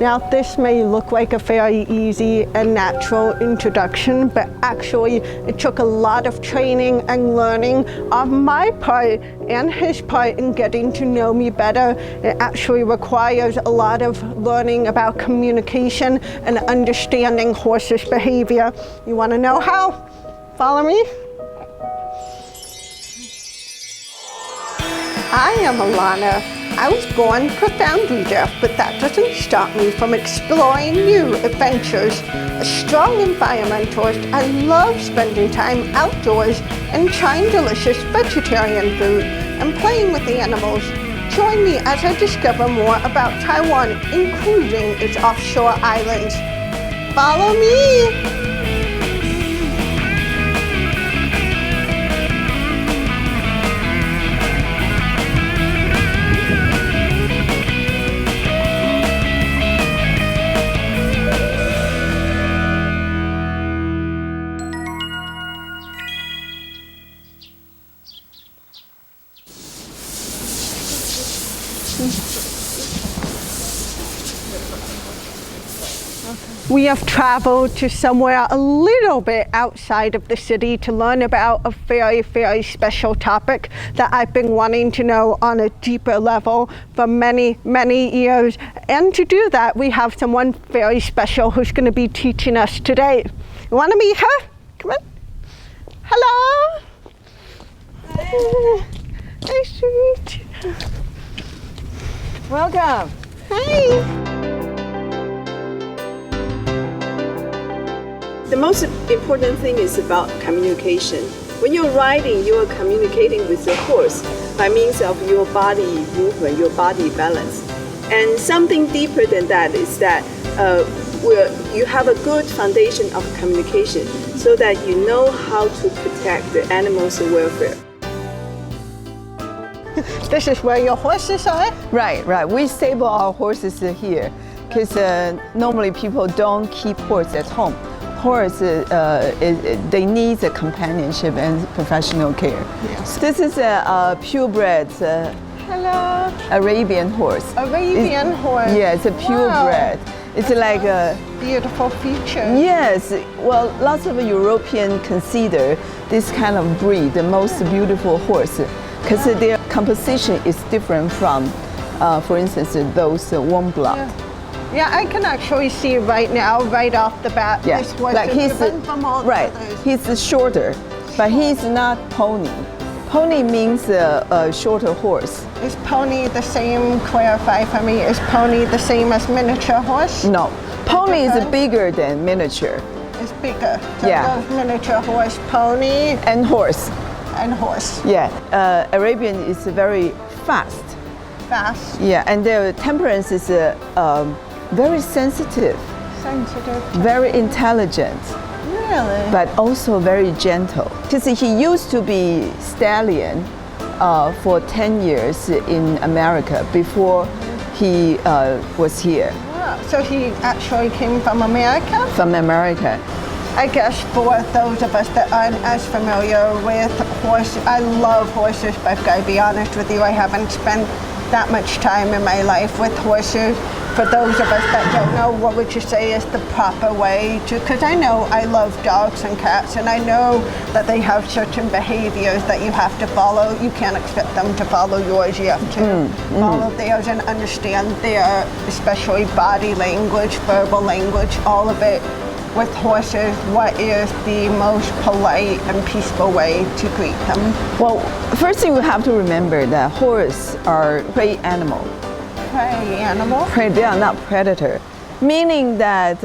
Now this may look like a very easy and natural introduction, but actually it took a lot of training and learning on my part and his part in getting to know me better. It actually requires a lot of learning about communication and understanding horses' behavior. You want to know how? Follow me. I am Alana. I was born profoundly deaf, but that doesn't stop me from exploring new adventures. A strong environmentalist, I love spending time outdoors and trying delicious vegetarian food and playing with the animals. Join me as I discover more about Taiwan, including its offshore islands. Follow me! We have traveled to somewhere a little bit outside of the city to learn about a very, very special topic that I've been wanting to know on a deeper level for many, many years. And to do that, we have someone very special who's going to be teaching us today. You want to meet her? Come on. Hello. Hi. Nice to meet you. Welcome. Hi. The most important thing is about communication. When you're riding, you are communicating with the horse by means of your body movement, your body balance. And something deeper than that is that you have a good foundation of communication so that you know how to protect the animal's welfare. This is where your horses are? Right. We stable our horses here because normally people don't keep horses at home. Horses, they need a companionship and professional care. Yes. This is a purebred Hello. Arabian horse. Arabian horse? Yeah, it's a purebred. Wow. It's like a beautiful feature. Yes, well, lots of Europeans consider this kind of breed the most beautiful horse because their composition is different from, for instance, those warm blood. Yeah, I can actually see right now, right off the bat, this horse like is different from all the others. He's shorter, but he's not pony. Pony means a shorter horse. Is pony the same, clarify for me, is pony the same as miniature horse? No, pony is bigger than miniature. It's bigger. So yeah. Both miniature horse, pony. And horse. And horse. Yeah, Arabian is very fast. Fast. Yeah, and their temperance is very sensitive. Sensitive. Very intelligent. Really? But also very gentle. Because he used to be stallion for 10 years in America before he was here. Wow. So he actually came from America? From America. I guess for those of us that aren't as familiar with horses, I love horses, but I've got to be honest with you, I haven't spent that much time in my life with horses. For those of us that don't know, what would you say is the proper way to, because I know I love dogs and cats and I know that they have certain behaviors that you have to follow. You can't expect them to follow yours, you have to follow theirs and understand their, especially body language, verbal language, all of it. With horses, what is the most polite and peaceful way to greet them? Well, first thing we have to remember that horses are prey animal. Prey animal? Prey, they are not predator, meaning that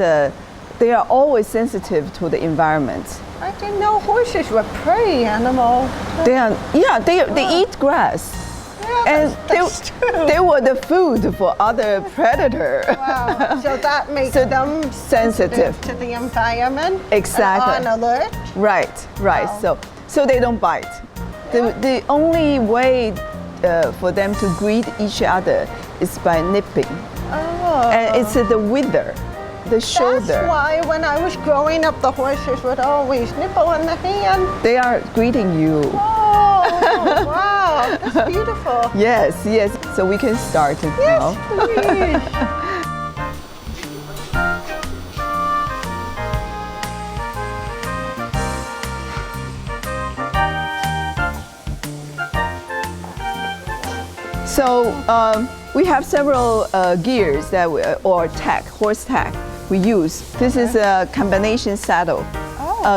they are always sensitive to the environment. I didn't know horses were prey animal. They eat grass. Yeah, that's they were the food for other predators. Wow, so that makes them sensitive to the environment. Exactly. And on alert. Right. Wow. So they don't bite. The only way for them to greet each other is by nipping. Oh. And it's the wither, the shoulder. That's why when I was growing up, the horses would always nibble on the hand. They are greeting you. Oh, wow, that's beautiful. Yes. So we can start now. Yes, please. So we have several gears that or tack, horse tack we use. This is a combination saddle.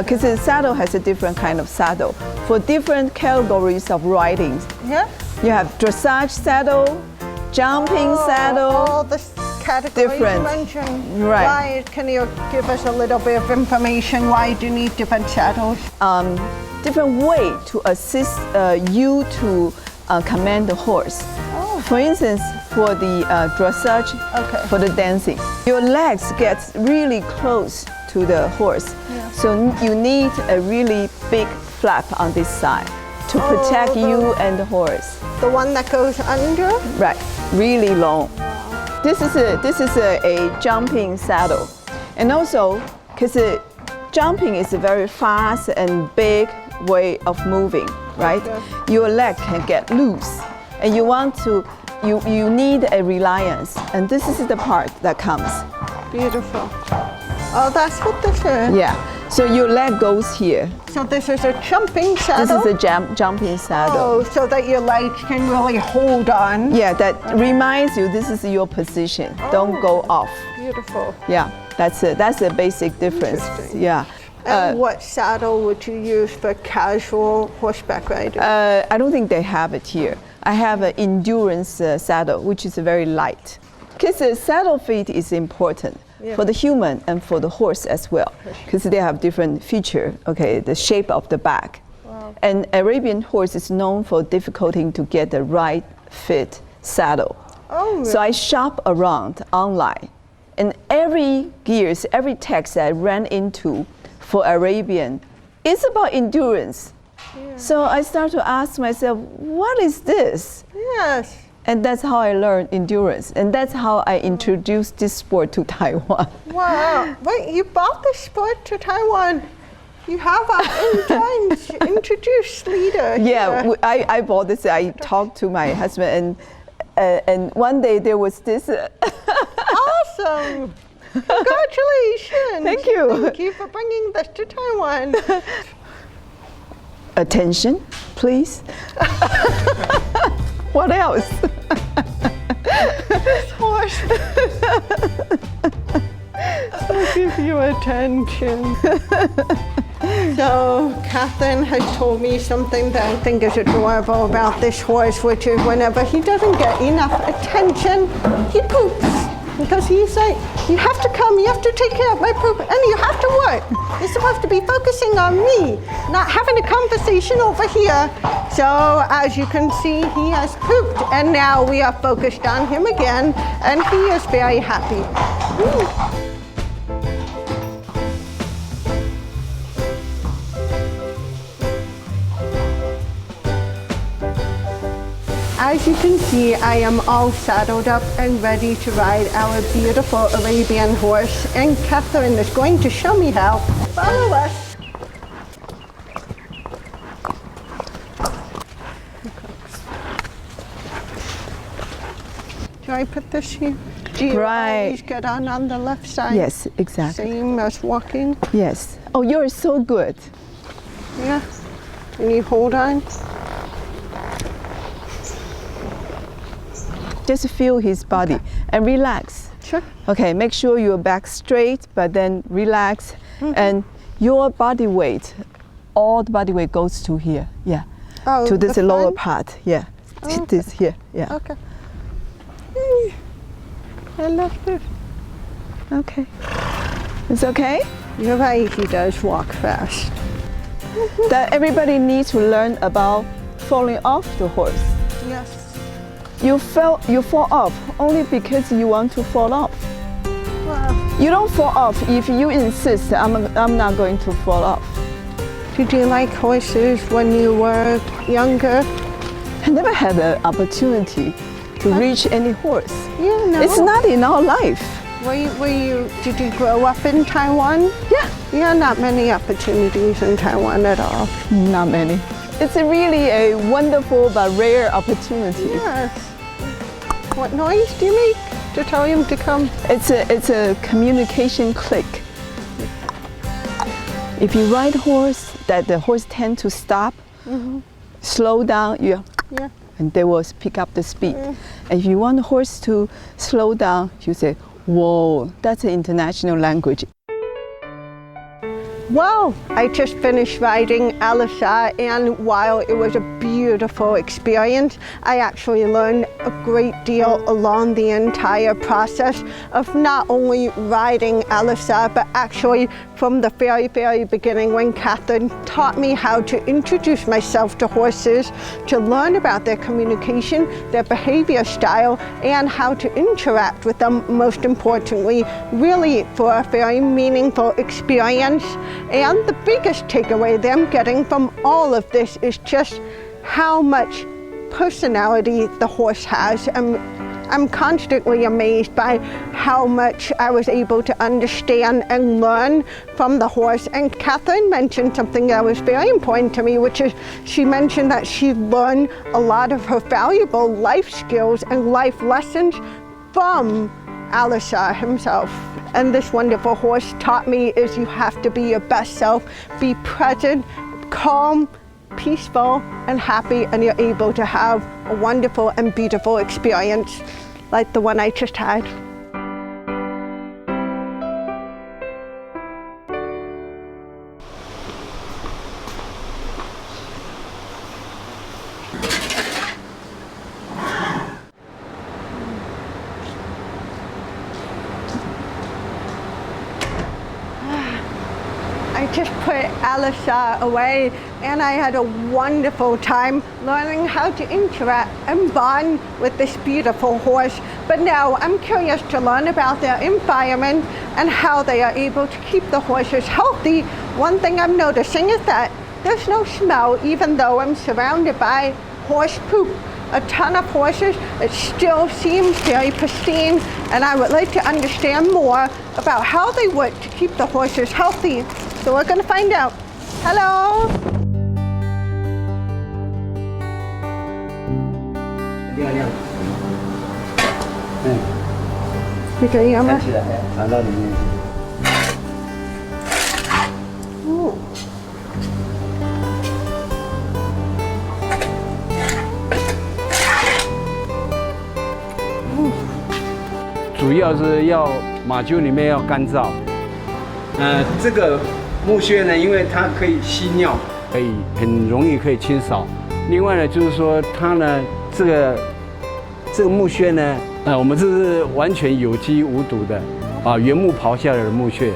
Because the saddle has a different kind of saddle for different categories of riding. Yeah. You have dressage saddle, jumping saddle. All the categories different. you mentioned. Right. Why, can you give us a little bit of information? Why do you need different saddles? Different way to assist you to command the horse. For instance, for the dressage, for the dancing, your legs get really close to the horse. So you need a really big flap on this side to protect you and the horse. The one that goes under? Right, really long. This is a jumping saddle. And also, because jumping is a very fast and big way of moving, right? Your leg can get loose. And you want to, you need a reliance. And this is the part that comes. Beautiful. Oh, that's what this is? Yeah. So your leg goes here. So this is a jumping saddle? This is a jumping saddle. Oh, so that your legs can really hold on. Yeah, that reminds you this is your position. Don't go off. Beautiful. Yeah, that's it. That's the basic difference. Interesting. Yeah. And what saddle would you use for casual horseback riding? I don't think they have it here. I have an endurance saddle, which is very light. Because the saddle fit is important for the human and for the horse as well, because they have different feature. Okay, the shape of the back. Wow. And Arabian horse is known for difficulty to get the right fit saddle. Oh, really? So I shop around online, and every gears, every text I ran into for Arabian, it's about endurance. Yeah. So I start to ask myself, what is this? Yes. And that's how I learned endurance. And that's how I introduced this sport to Taiwan. Wow. Wait, you brought the sport to Taiwan? You have an introduced leader. Yeah, I bought this. I talked to my husband, and one day there was this. Awesome. Congratulations. Thank you. Thank you for bringing this to Taiwan. Attention, please. What else? This horse will give you attention. So, Catherine has told me something that I think is adorable about this horse, which is whenever he doesn't get enough attention, he poops. Because he's like, you have to come, you have to take care of my poop, and you have to work. You're supposed to be focusing on me, not having a conversation over here. So as you can see, he has pooped, and now we are focused on him again, and he is very happy. As you can see, I am all saddled up and ready to ride our beautiful Arabian horse, and Catherine is going to show me how. Follow us. Do I put this here? Do you always get on the left side? Yes, exactly. Same as walking? Yes. Oh, you're so good. Yeah. And you hold on? Just feel his body and relax. Sure. Okay, make sure your back straight, but then relax. And your body weight, all the body weight goes to here. Yeah. Oh, to this the lower front? part. Yeah. Okay. This here. Yeah. Okay. I love this. Okay. It's okay? You're right, he does walk fast. That everybody needs to learn about falling off the horse. Yes. You fall off only because you want to fall off. Wow. You don't fall off if you insist, I'm not going to fall off. Did you like horses when you were younger? I never had the opportunity to reach any horse. Yeah, no. It's not in our life. Did you grow up in Taiwan? Yeah. Yeah, not many opportunities in Taiwan at all. Not many. It's really a wonderful but rare opportunity. Yes. What noise do you make to tell him to come? It's a communication click. If you ride horse, that the horse tend to stop, slow down, and they will pick up the speed. And if you want the horse to slow down, you say, whoa, that's an international language. Well, I just finished riding Alahab, and while it was a beautiful experience, I actually learned a great deal along the entire process of not only riding Alahab, but actually from the very, very beginning when Catherine taught me how to introduce myself to horses, to learn about their communication, their behavior style, and how to interact with them, most importantly, really for a very meaningful experience. And the biggest takeaway that I'm getting from all of this is just how much personality the horse has. I'm constantly amazed by how much I was able to understand and learn from the horse. And Catherine mentioned something that was very important to me, which is she mentioned that she learned a lot of her valuable life skills and life lessons from Alahab himself. And this wonderful horse taught me is you have to be your best self, be present, calm, peaceful, and happy, and you're able to have a wonderful and beautiful experience like the one I just had. I just put Alahab away, and I had a wonderful time learning how to interact and bond with this beautiful horse. But now I'm curious to learn about their environment and how they are able to keep the horses healthy. One thing I'm noticing is that there's no smell, even though I'm surrounded by horse poop. A ton of horses, it still seems very pristine, and I would like to understand more about how they work to keep the horses healthy. So we're going to find out. Hello. Ooh. 主要是要马厩里面要干燥。这个木屑呢，因为它可以吸尿，可以很容易可以清扫。另外呢，就是说它呢，这个木屑呢，我们这是完全有机无毒的啊，原木刨下来的木屑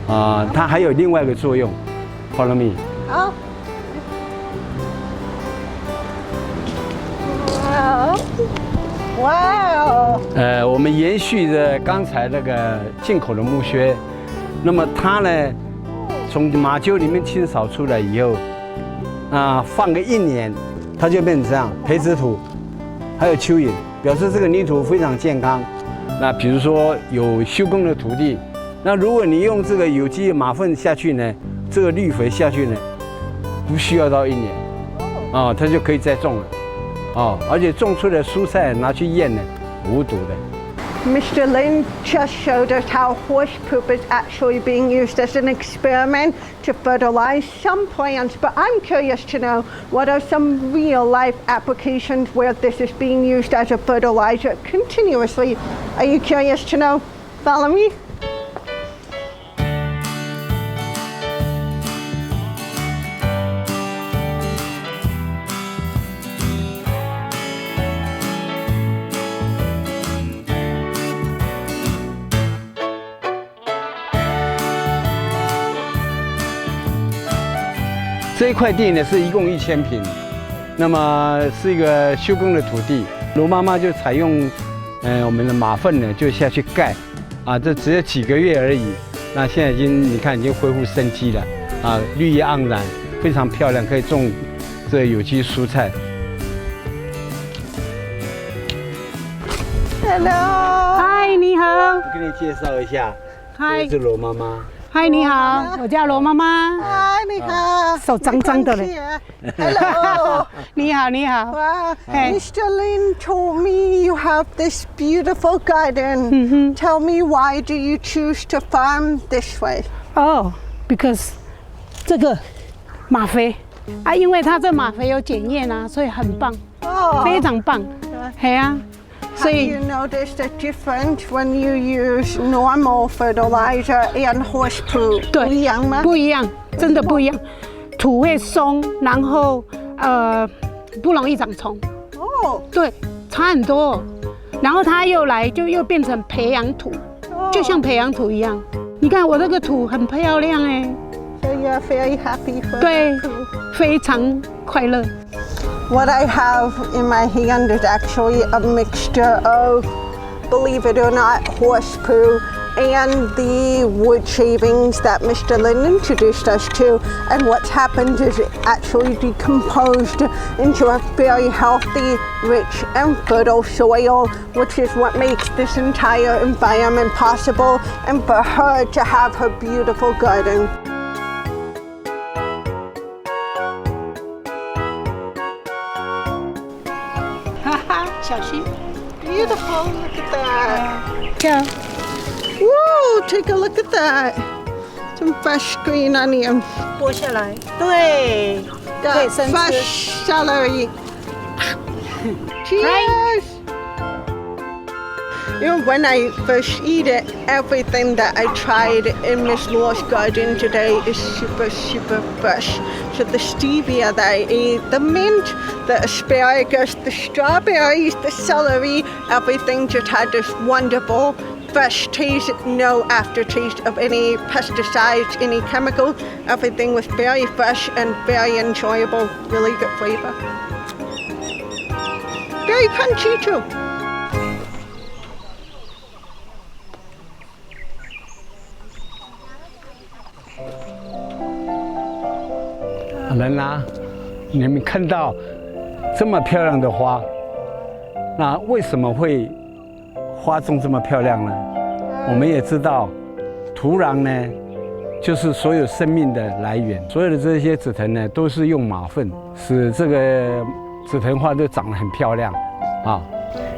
啊，它还有另外一个作用。Follow me。好。哇！我们延续着刚才那个进口的木屑，那么它呢，从马厩里面清扫出来以后，放个1年，它就变成这样，培植土，还有蚯蚓，表示这个泥土非常健康。那比如说有休耕的土地，那如果你用这个有机的马粪下去呢，这个绿肥下去呢，不需要到1年，它就可以再种了。而且种出来的蔬菜拿去验呢，无毒的。Mr. Lin just showed us how horse poop is actually being used as an experiment to fertilize some plants, but I'm curious to know what are some real-life applications where this is being used as a fertilizer continuously. Are you curious to know? Follow me.这一块地呢是一共1000坪，那么是一个休耕的土地。罗妈妈就采用，我们的马粪呢就下去盖，这只有几个月而已。那现在你看已经恢复生机了，绿意盎然，非常漂亮，可以种这有机蔬菜。Hello， 嗨，你好。我给你介绍一下，嗨，这是罗妈妈。嗨，你好，我叫罗妈妈。嗨，你好。手脏脏的嘞。Hello。你好，你好。Wow. Mr. Lin told me you have this beautiful garden. Tell me, why do you choose to farm this way? Oh, because 这个吗啡因为它这吗啡有检验所以很棒。哦，非常棒。嘿啊， Have you noticed a difference when you use normal fertilizer and horse poo? 对，不一样吗？不一样，真的不一样。土会松，然后不容易长虫。哦，对，差很多。然后它又变成培养土，就像培养土一样。你看我这个土很漂亮哎。So you're very happy for 对 the poo. 非常快乐。 What I have in my hand is actually a mixture of, believe it or not, horse poo and the wood shavings that Mr. Lin introduced us to. And what's happened is it actually decomposed into a very healthy, rich and fertile soil, which is what makes this entire environment possible and for her to have her beautiful garden. 小心。 Beautiful, look at that. 这样 Whoa, take a look at that. Some fresh green onion. 剥下来，对，可以 Got 生吃。 fresh celery. Cheers! You know, when I first eat it, everything that I tried in Miss Law's garden today is super, super fresh. So the stevia that I ate, the mint, the asparagus, the strawberries, the celery, everything just had this wonderful fresh taste, no aftertaste of any pesticides, any chemicals. Everything was very fresh and very enjoyable, really good flavor. Very crunchy too. Alana，你们看到这么漂亮的花，那为什么会花种这么漂亮呢？我们也知道，土壤呢，就是所有生命的来源。所有的这些紫藤呢，都是用马粪使这个紫藤花都长得很漂亮啊。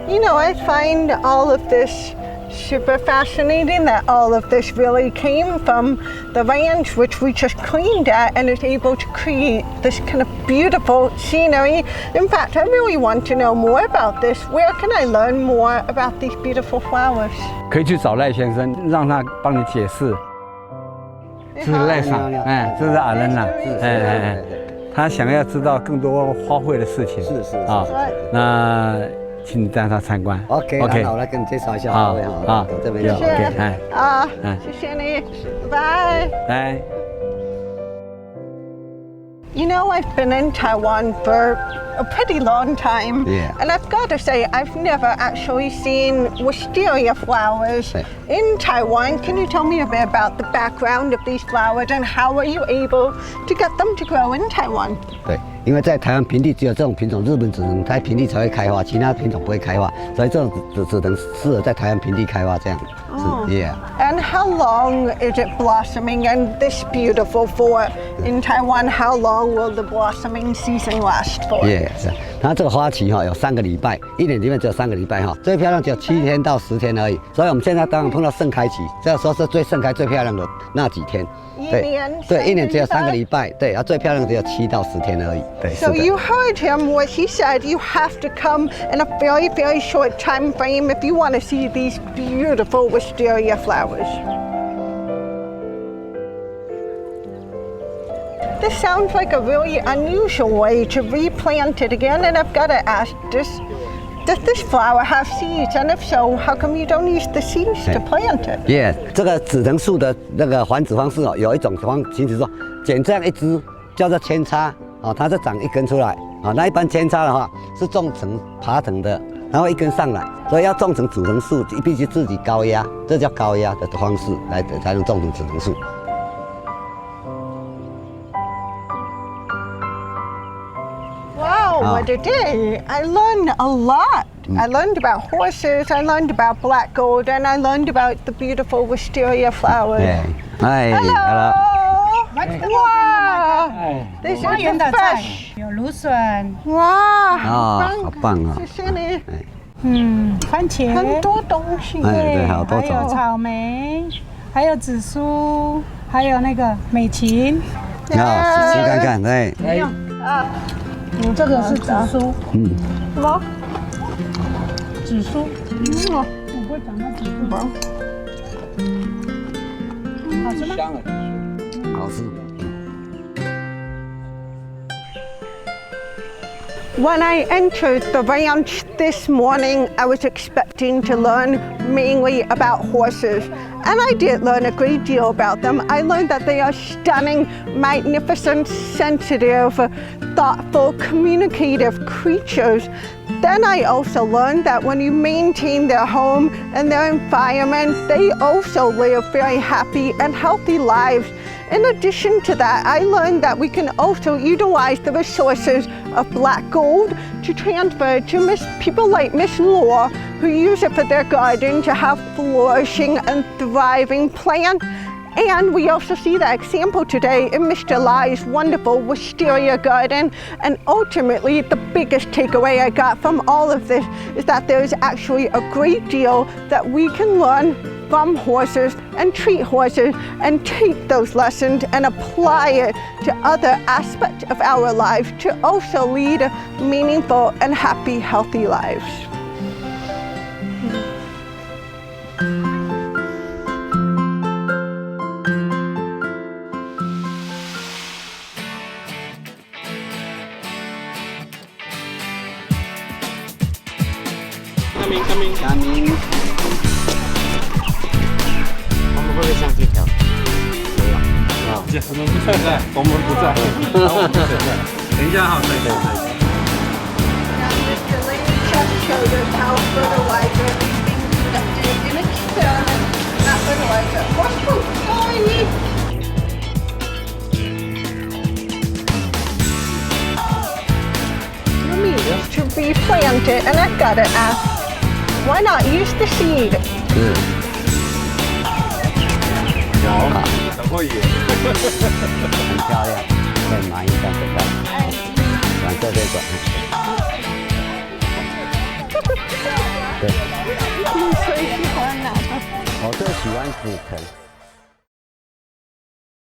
You know, I find all of this super fascinating, that all of this really came from the ranch, which we just cleaned at, and is able to create this kind of beautiful scenery. In fact, I really want to know more about this. Where can I learn more about these beautiful flowers? 可以去找赖先生，让他帮你解释。这是赖上，哎，这是Alana，他想要知道更多花卉的事情。是啊，那请你带他参观。OK， 那我来跟你介绍一下花卉哈。啊，这边有 OK， 哎，谢谢你，拜。来。 You know, I've been in Taiwan for a pretty long time. Yeah. And I've got to say, I've never actually seen wisteria flowers in Taiwan. Can you tell me a bit about the background of these flowers and how were you able to get them to grow in Taiwan? 对，因为在台湾平地只有这种品种，日本紫藤在平地才会开花，其他品种不会开花，所以这种紫藤适合在台湾平地开花这样。Yeah. And how long is it blossoming and this beautiful for in Taiwan? How long will the blossoming season last for? Yeah， 是。它这个花期哈有3个礼拜，一年里面只有3个礼拜哈，最漂亮只有7天到10天而已。所以我们现在当然碰到盛开期，这个时候是最盛开、最漂亮的那几天。对，一年只有3个礼拜，对，最漂亮只有7到10天而已。对， So you heard him, what he said, you have to come in a very, very short time frame if you want to see these beautiful wisteria flowers. This sounds like a really unusual way to replant it again, and I've got to ask, does this flower have seeds? And if so, how come you don't use the seeds to plant it? Yeah， 这个紫藤树的那个繁殖方式哦，有一种形式说，剪这样一支叫做扦插，哦，它就长一根出来，啊，那一般扦插的话是种成爬藤的，然后一根上来，所以要种成紫藤树，必须自己高压，这叫高压的方式来才能种成紫藤树。 Wow, what a day. I learned a lot. I learned about horses, I learned about black gold, and I learned about the beautiful wisteria flowers. Hello. Wow. This is the fresh. 有芦笋，哇，好棒啊！谢谢你。番茄，很多东西。对，好多还有种。草莓，还有紫苏，还有那个美芹。好，试试看看，对。这个是紫苏，什么？紫苏，我不会讲它紫苏。好吃吗？香了，好吃。 When I entered the ranch this morning, I was expecting to learn mainly about horses, and I did learn a great deal about them. I learned that they are stunning, magnificent, sensitive, thoughtful, communicative creatures. Then I also learned that when you maintain their home and their environment, they also live very happy and healthy lives. In addition to that, I learned that we can also utilize the resources of black gold to transfer to people like Miss Law, who use it for their garden to have flourishing and thriving plants. And we also see that example today in Mr. Lai's wonderful wisteria garden. And ultimately, the biggest takeaway I got from all of this is that there's actually a great deal that we can learn from horses and treat horses and take those lessons and apply it to other aspects of our lives to also lead meaningful and happy, healthy lives. Coming. 他们会不会上这条？没有。啊，我们不存在，我们不在，我们不存在。等一下哈，对。 Now, Mr. Lane just showed us how fertilizer is being conducted in experiment at fertilizer. Horse poop, sorry! You mean to be planted, and I've got to ask, why not use the seed? 等会也。很漂亮，再拿一张给他，往这边转。对。你最喜欢哪个？我最喜欢紫藤。